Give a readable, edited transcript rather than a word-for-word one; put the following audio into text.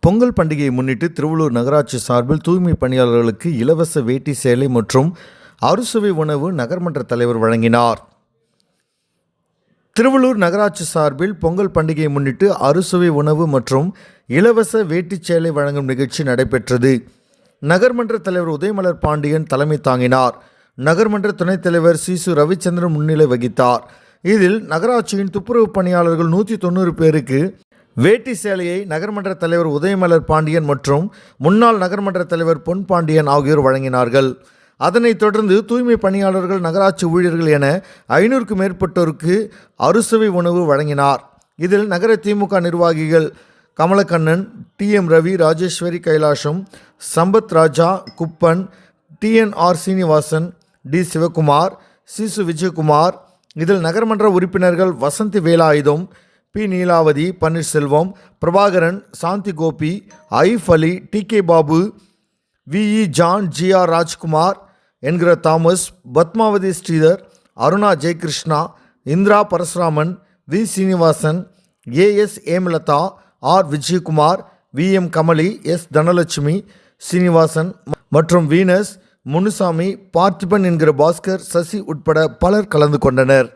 பொங்கல் பண்டிகையை முன்னிட்டு திருவள்ளூர் நகராட்சி சார்பில் தூய்மை பணியாளர்களுக்கு இலவச வேட்டி சேலை மற்றும் அறுசுவை உணவு நகர்மன்ற தலைவர் வழங்கினார். திருவள்ளூர் நகராட்சி சார்பில் பொங்கல் பண்டிகையை முன்னிட்டு அறுசுவை உணவு மற்றும் இலவச வேட்டி சேலை வழங்கும் நிகழ்ச்சி நடைபெற்றது. நகர்மன்ற தலைவர் உதயமலர் பாண்டியன் தலைமை தாங்கினார். நகர்மன்ற துணைத் தலைவர் சிசு ரவிச்சந்திரன் முன்னிலை வகித்தார். இதில் நகராட்சியின் துப்புரவு பணியாளர்கள் 190 பேருக்கு வேட்டி சேலையை நகர்மன்ற தலைவர் உதயமலர் பாண்டியன் மற்றும் முன்னாள் நகர்மன்ற தலைவர் பொன் பாண்டியன் ஆகியோர் வழங்கினார்கள். அதனைத் தொடர்ந்து தூய்மை பணியாளர்கள், நகராட்சி ஊழியர்கள் என 500க்கும் மேற்பட்டோருக்கு அறுசுவை உணவு வழங்கினார். இதில் நகர திமுக நிர்வாகிகள் கமலக்கண்ணன், TM ரவி, ராஜேஸ்வரி கைலாசம், சம்பத் ராஜா, குப்பன், TNR சீனிவாசன், D சிவகுமார், சிசு விஜயகுமார். இதில் நகர்மன்ற உறுப்பினர்கள் வசந்தி வேலாயுதம், P நீலாவதி, பன்னீர்செல்வம், பிரபாகரன், சாந்தி கோபி, ஐஃப் Ali, TK Babu, VE John, GR Rajkumar என்கிற Thomas, Padmavathi Sridhar, Aruna Jayakrishna, Indira Parasuraman, V Srinivasan, AS Hemalatha, R Vijayakumar, VM Kamali, S Dhanalakshmi, Srinivasan மற்றும் வீனஸ், முனுசாமி, பார்த்திபன் என்கிற பாஸ்கர், சசி உட்பட பலர் கலந்து கொண்டனர்.